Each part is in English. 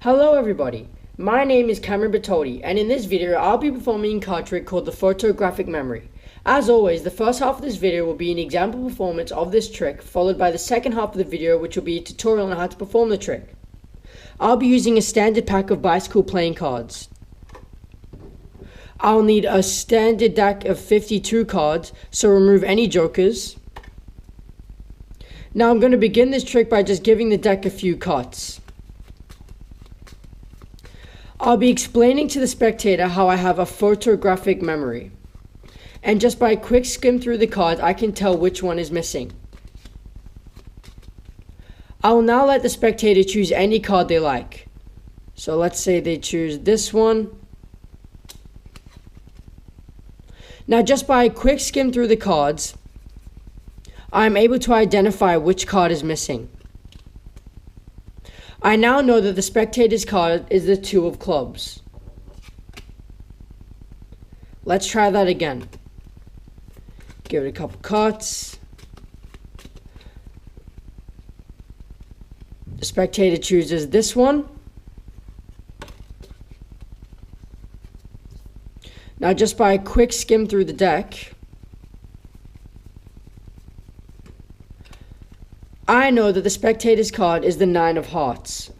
Hello everybody, my name is Cameron Bertoldi, and in this video I'll be performing a card trick called the Photographic Memory. As always, the first half of this video will be an example performance of this trick, followed by the second half of the video, which will be a tutorial on how to perform the trick. I'll be using a standard pack of bicycle playing cards. I'll need a standard deck of 52 cards, so remove any jokers. Now I'm going to begin this trick by just giving the deck a few cuts. I'll be explaining to the spectator how I have a photographic memory. And just by a quick skim through the cards, I can tell which one is missing. I will now let the spectator choose any card they like. So let's say they choose this one. Now just by a quick skim through the cards, I'm able to identify which card is missing. I now know that the spectator's card is the 2 of clubs. Let's try that again. Give it a couple cuts. The spectator chooses this one. Now just by a quick skim through the deck, I know that the spectator's card is the 9 of hearts.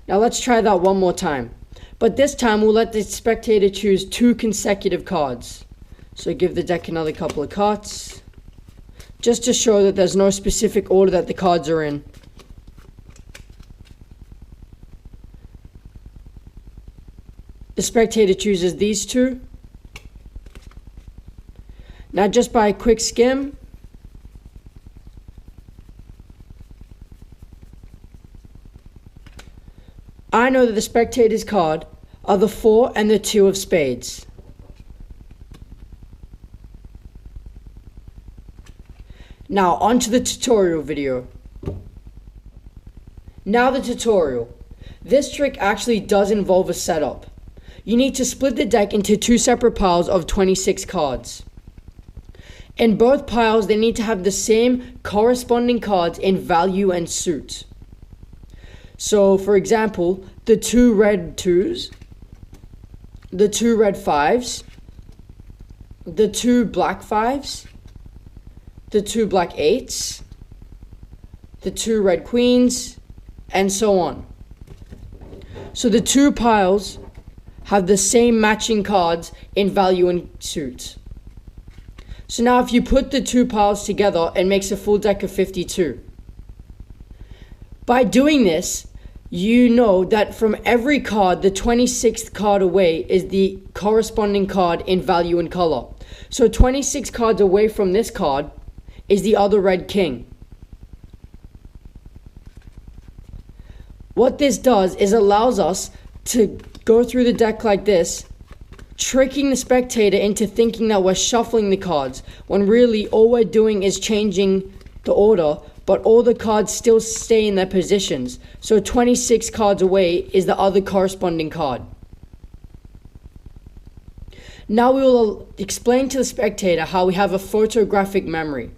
Now let's try that one more time. But this time we'll let the spectator choose 2 consecutive cards. So give the deck another couple of cuts, just to show that there's no specific order that the cards are in. The spectator chooses these 2. Now just by a quick skim, I know that the spectator's card are the 4 and the 2 of spades. Now onto the tutorial video. Now the tutorial. This trick actually does involve a setup. You need to split the deck into 2 separate piles of 26 cards. In both piles, they need to have the same corresponding cards in value and suit. So, for example, the 2 red 2s, the 2 red 5s, the 2 black 5s, the 2 black 8s, the 2 red queens, and so on. So the 2 piles have the same matching cards in value and suit. So now if you put the 2 piles together, it makes a full deck of 52. By doing this, you know that from every card, the 26th card away is the corresponding card in value and color. So 26 cards away from this card is the other red king. What this does is allows us to go through the deck like this, tricking the spectator into thinking that we're shuffling the cards, when really all we're doing is changing the order, but all the cards still stay in their positions. So 26 cards away is the other corresponding card. Now we will explain to the spectator how we have a photographic memory.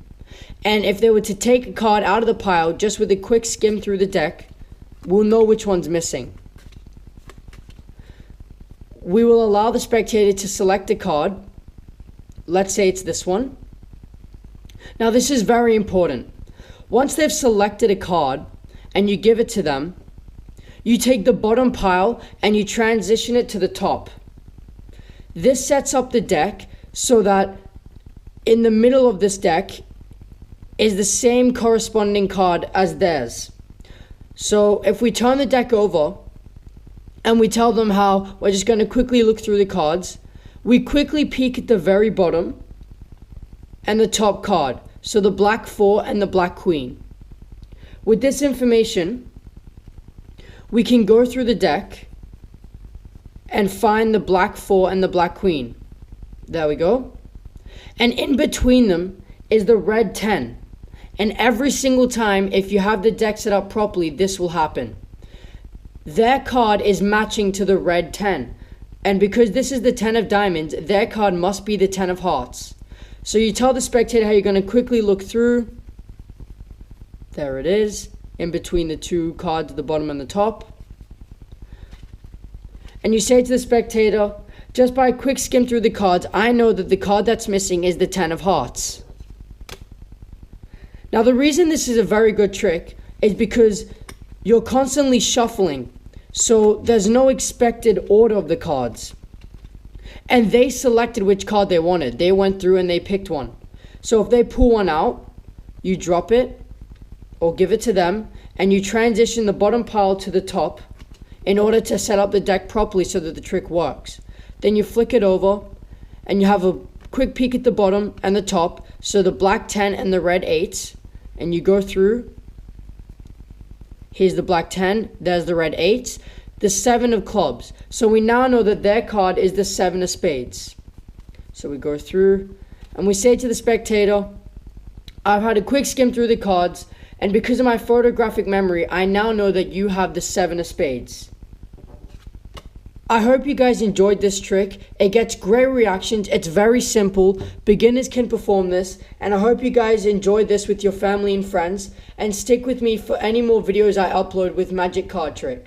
And if they were to take a card out of the pile just with a quick skim through the deck, we'll know which one's missing. We will allow the spectator to select a card. Let's say it's this one. Now this is very important. Once they've selected a card and you give it to them, you take the bottom pile and you transition it to the top. This sets up the deck so that in the middle of this deck is the same corresponding card as theirs. So if we turn the deck over and we tell them how we're just going to quickly look through the cards, we quickly peek at the very bottom and the top card. So the black 4 and the black queen. With this information, we can go through the deck and find the black 4 and the black queen. There we go. And in between them is the red 10. And every single time, if you have the deck set up properly, this will happen. Their card is matching to the red 10. And because this is the 10 of diamonds, their card must be the 10 of hearts. So you tell the spectator how you're going to quickly look through. There it is. in between the two cards, the bottom and the top. And you say to the spectator, just by a quick skim through the cards, I know that the card that's missing is the 10 of hearts. Now the reason this is a very good trick is because you're constantly shuffling. So there's no expected order of the cards. And they selected which card they wanted. They went through and they picked one. So if they pull one out, you drop it or give it to them and you transition the bottom pile to the top in order to set up the deck properly so that the trick works. Then you flick it over and you have a quick peek at the bottom and the top. So the black 10 and the red 8s. And you go through. Here's the black 10. There's the red 8s. The 7 of clubs. So we now know that their card is the 7 of spades. So we go through and we say to the spectator, I've had a quick skim through the cards, and because of my photographic memory, I now know that you have the 7 of spades. I hope you guys enjoyed this trick. It gets great reactions. It's very simple. Beginners can perform this, and I hope you guys enjoyed this with your family and friends, and stick with me for any more videos I upload with magic card tricks.